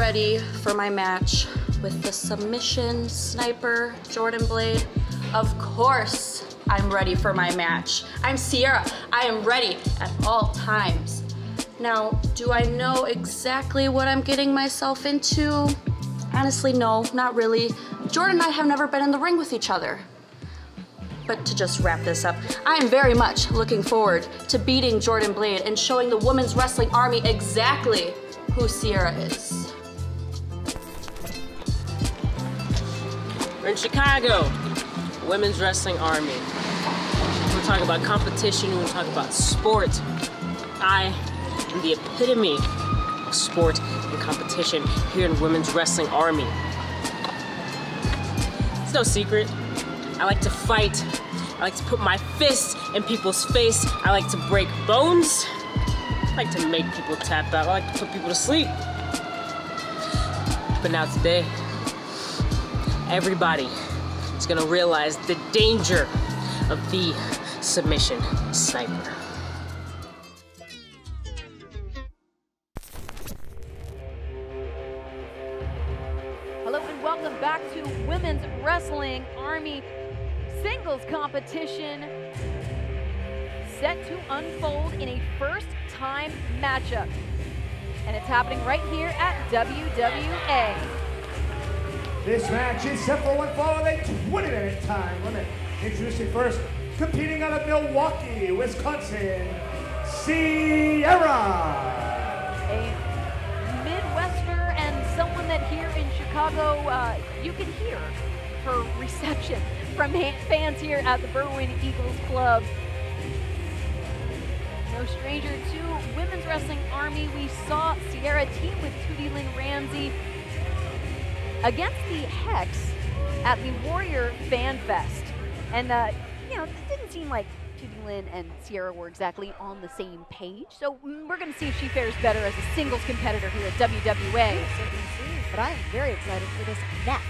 ready for my match with the submission sniper, Jordan Blade? Of course I'm ready for my match. I'm Sierra. I am ready at all times. Now, do I know exactly what I'm getting myself into? Honestly, no, not really. Jordan and I have never been in the ring with each other. But to just wrap this up, I am very much looking forward to beating Jordan Blade and showing the women's wrestling army exactly who Sierra is. We're in Chicago, Women's Wrestling Army. We're talking about competition, we're talking about sport. I am the epitome of sport and competition here in Women's Wrestling Army. It's no secret. I like to fight. I like to put my fists in people's face. I like to break bones. I like to make people tap out. I like to put people to sleep. But now today, everybody is gonna realize the danger of the submission sniper. Hello and welcome back to Women's Wrestling Army singles competition set to unfold in a first-time matchup. And it's happening right here at WWA. This match is set for one fall of a 20-minute time limit. Introducing first, competing out of Milwaukee, Wisconsin, Sierra. A Midwester and someone that here in Chicago, you can hear her reception from fans here at the Berwyn Eagles Club. No stranger to Women's Wrestling Army. We saw Sierra team with Tootie Lynn Ramsey against the Hex at the Warrior Fan Fest. And, you know, it didn't seem like Tootie Lynn and Sierra were exactly on the same page. So we're going to see if she fares better as a singles competitor here at WWA. But I am very excited for this next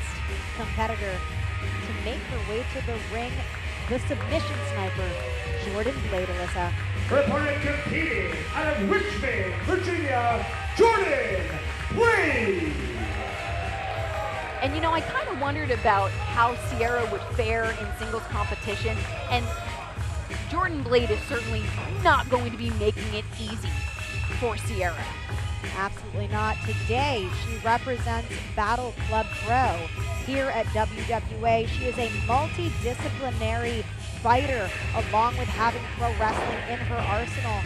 competitor to make her way to the ring, the submission sniper, Jordan Blade. Alyssa. Her opponent competing out of Richmond, Virginia, Jordan Blade. And you know, I kind of wondered about how Sierra would fare in singles competition, and Jordan Blade is certainly not going to be making it easy for Sierra. Absolutely not. Today, she represents Battle Club Pro here at WWA. She is a multidisciplinary fighter, along with having pro wrestling in her arsenal.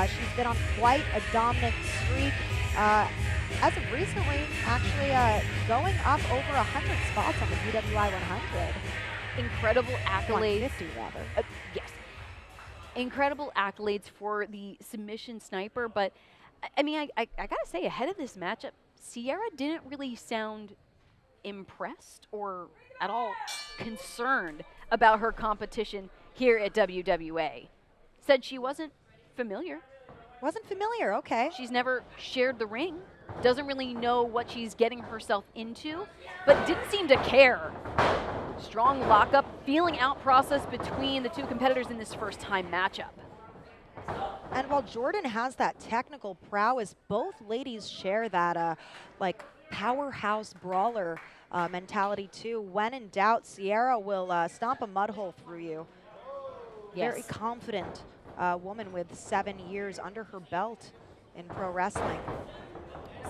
She's been on quite a dominant streak. As of recently, actually going up over 100 spots on the PWI 100. Incredible accolades. 150 rather. Yes. Incredible accolades for the submission sniper, but I mean, I gotta say, ahead of this matchup, Sierra didn't really sound impressed or at all concerned about her competition here at WWA. Said she wasn't familiar. Wasn't familiar, okay. She's never shared the ring, doesn't really know what she's getting herself into, but didn't seem to care. Strong lockup, feeling out process between the two competitors in this first-time matchup. And while Jordan has that technical prowess, both ladies share that like powerhouse brawler mentality too. When in doubt, Sierra will stomp a mud hole through you. Yes. Very confident woman with 7 years under her belt in pro wrestling.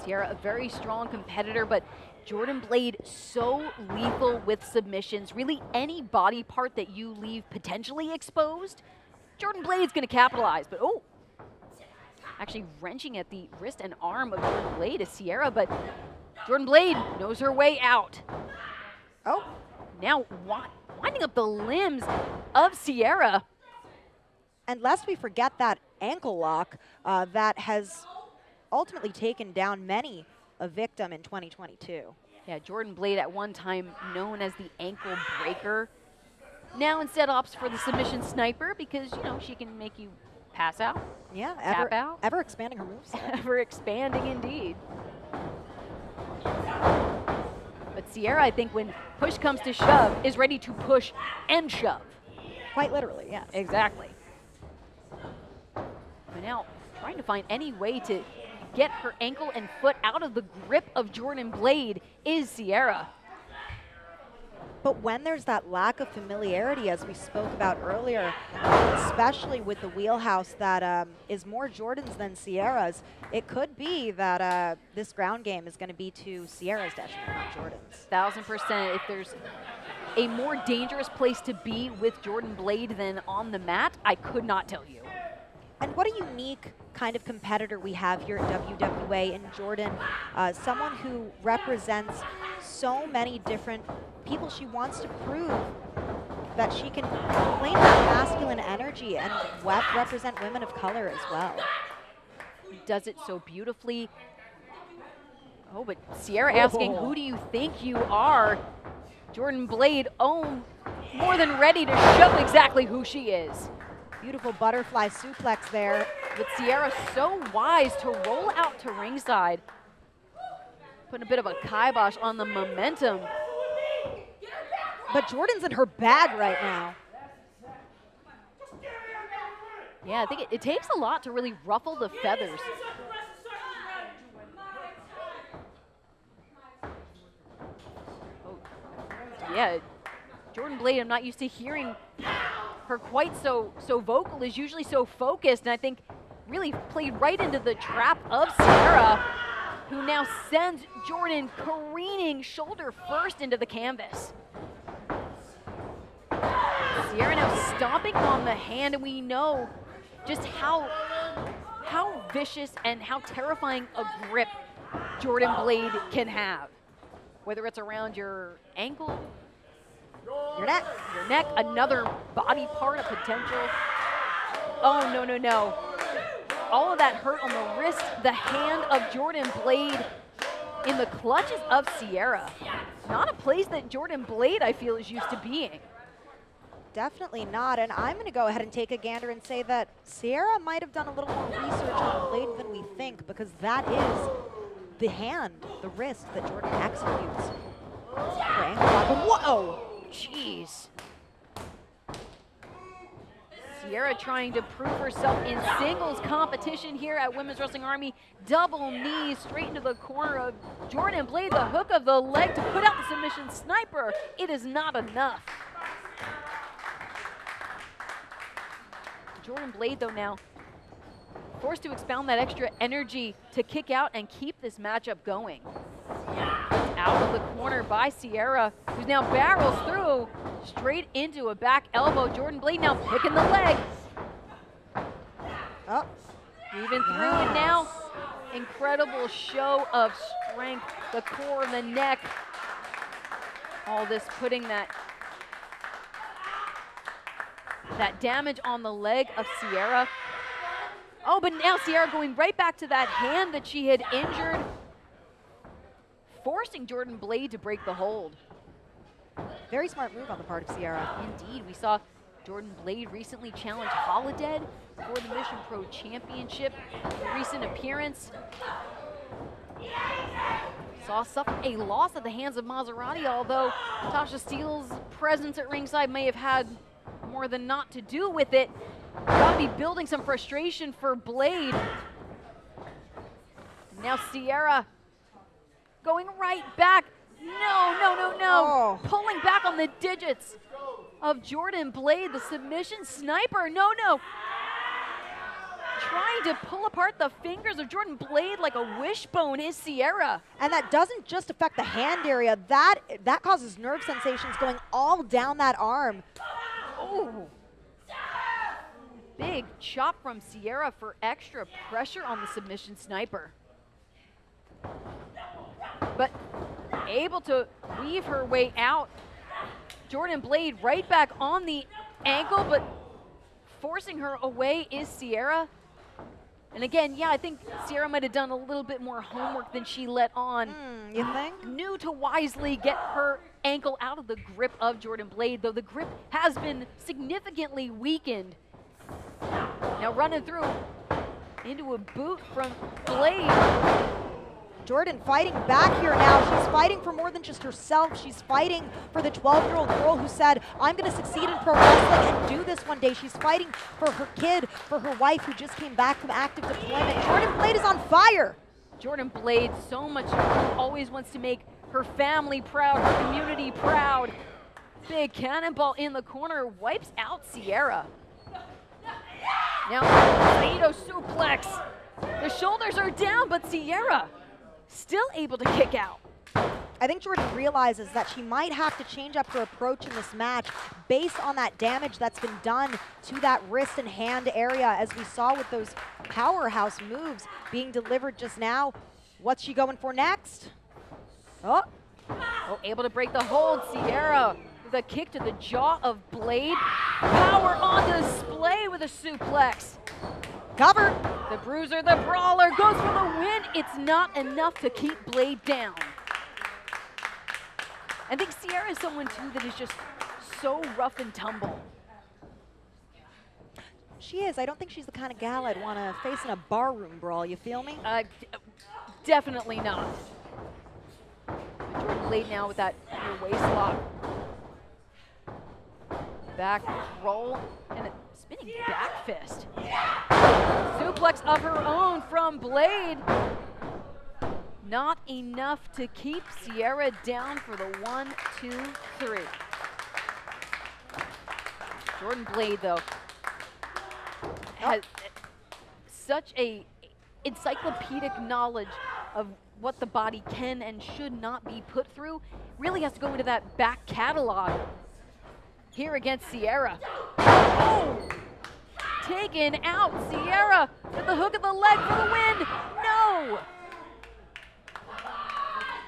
Sierra, a very strong competitor, but Jordan Blade so lethal with submissions. Really any body part that you leave potentially exposed, Jordan Blade's gonna capitalize, but oh, actually wrenching at the wrist and arm of Jordan Blade is Sierra, but Jordan Blade knows her way out. Oh. Now winding up the limbs of Sierra. And lest we forget that ankle lock that has ultimately taken down many a victim in 2022. Yeah, Jordan Blade at one time known as the ankle breaker. Now instead opts for the submission sniper because, you know, she can make you pass out. Yeah, tap out. Ever expanding her moves. Ever expanding indeed. But Sierra, I think when push comes to shove, is ready to push and shove. Quite literally, yes. Exactly. But now trying to find any way to get her ankle and foot out of the grip of Jordan Blade is Sierra. But when there's that lack of familiarity, as we spoke about earlier, especially with the wheelhouse that is more Jordan's than Sierra's, it could be that this ground game is going to be to Sierra's detriment, not Jordan's. 1000%. If there's a more dangerous place to be with Jordan Blade than on the mat, I could not tell you. And what a unique kind of competitor we have here at WWA in Jordan, someone who represents so many different people. She wants to prove that she can claim that masculine energy and represent women of color as well. Does it so beautifully. Oh, but Sierra asking, who do you think you are? Jordan Blade, more than ready to show exactly who she is. Beautiful butterfly suplex there. But Sierra so wise to roll out to ringside. Putting a bit of a kibosh on the momentum. But Jordan's in her bag right now. Yeah, I think it takes a lot to really ruffle the feathers. Oh, yeah, Jordan Blade, I'm not used to hearing her quite so vocal, is usually so focused, and I think really played right into the trap of Sierra, who now sends Jordan careening shoulder first into the canvas. Sierra now stomping on the hand, and we know just how vicious and how terrifying a grip Jordan Blade can have. Whether it's around your ankle, your neck, another body part of potential. Oh, no. All of that hurt on the wrist, the hand of Jordan Blade in the clutches of Sierra. Not a place that Jordan Blade, I feel, is used to being. Definitely not, and I'm going to go ahead and take a gander and say that Sierra might have done a little more research on Blade than we think, because that is the hand, the wrist that Jordan executes. Whoa! Jeez. Sierra trying to prove herself in singles competition here at Women's Wrestling Army. Double knees straight into the corner of Jordan Blade, the hook of the leg to put out the submission sniper. It is not enough. Jordan Blade, though, now forced to expound that extra energy to kick out and keep this matchup going. Out of the corner by Sierra, who's now barrels through straight into a back elbow. Jordan Blade now picking the leg. Oh. Even through it now. Incredible show of strength, the core of the neck. All this putting that damage on the leg of Sierra. Oh, but now Sierra going right back to that hand that she had injured, forcing Jordan Blade to break the hold. Very smart move on the part of Sierra. Indeed, we saw Jordan Blade recently challenge Holodead for the Mission Pro Championship. A recent appearance. Suffer a loss at the hands of Maserati, although Tasha Steele's presence at ringside may have had more than not to do with it. Gotta be building some frustration for Blade. Now Sierra going right back. No. Oh. Pulling back on the digits of Jordan Blade, the submission sniper. No. Trying to pull apart the fingers of Jordan Blade like a wishbone is Sierra. And that doesn't just affect the hand area. That causes nerve sensations going all down that arm. Oh. Big chop from Sierra for extra pressure on the submission sniper. But able to weave her way out. Jordan Blade right back on the ankle, but forcing her away is Sierra. And again, yeah, I think Sierra might have done a little bit more homework than she let on. You think? Knew to wisely get her ankle out of the grip of Jordan Blade, though the grip has been significantly weakened. Now running through into a boot from Blade. Jordan fighting back here now. She's fighting for more than just herself. She's fighting for the 12-year-old girl who said, I'm going to succeed in pro wrestling and do this one day. She's fighting for her kid, for her wife who just came back from active deployment. Jordan Blade is on fire. Jordan Blade, so much, always wants to make her family proud, her community proud. Big cannonball in the corner, wipes out Sierra. Now, Saito suplex. The shoulders are down, but Sierra still able to kick out. I think Jordan realizes that she might have to change up her approach in this match based on that damage that's been done to that wrist and hand area, as we saw with those powerhouse moves being delivered just now. What's she going for next? Oh, able to break the hold. Sierra with a kick to the jaw of Blade. Power on display with a suplex. Cover. The Bruiser, the Brawler goes for the win. It's not enough to keep Blade down. I think Sierra is someone too that is just so rough and tumble. She is. I don't think she's the kind of gal I'd want to face in a barroom brawl, you feel me? Definitely not. Jordan Blade now with that near waist lock. Back roll and a spinning back fist. Suplex of her own from Blade. Not enough to keep Sierra down for the 1, 2, 3. Jordan Blade, though, has such a encyclopedic knowledge of what the body can and should not be put through. Really has to go into that back catalog here against Sierra. Oh! Taken out. Sierra with the hook of the leg for the win. No!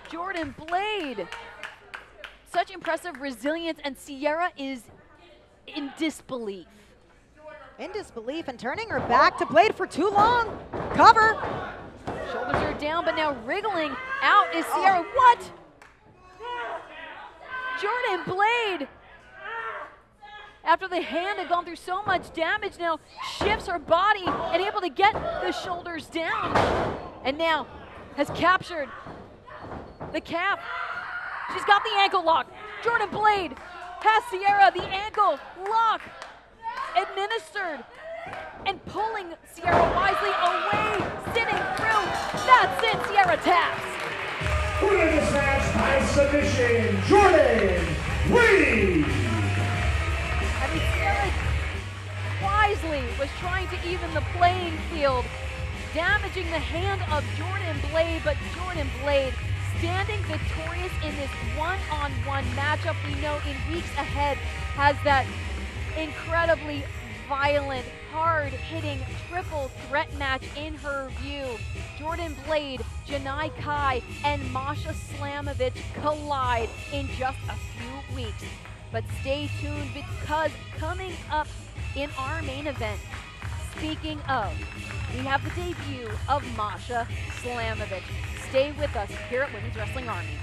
Jordan Blade. Such impressive resilience, and Sierra is in disbelief. In disbelief, and turning her back to Blade for too long. Cover. Shoulders are down, but now wriggling out is Sierra. What? Jordan Blade, after the hand had gone through so much damage, now shifts her body and able to get the shoulders down. And now has captured the calf. She's got the ankle lock. Jordan Blade has Sierra, the ankle lock administered, and pulling Sierra wisely away, sitting through. That's it, Sierra taps. Winning this match by submission, Jordan Blade. I mean, Sierra wisely was trying to even the playing field, damaging the hand of Jordan Blade, but Jordan Blade standing victorious in this one-on-one matchup. We know in weeks ahead has that incredibly violent, hard-hitting triple threat match in her view. Jordan Blade, Janai Kai, and Masha Slamovich collide in just a few weeks. But stay tuned, because coming up in our main event, speaking of, we have the debut of Masha Slamovich. Stay with us here at Women's Wrestling Army.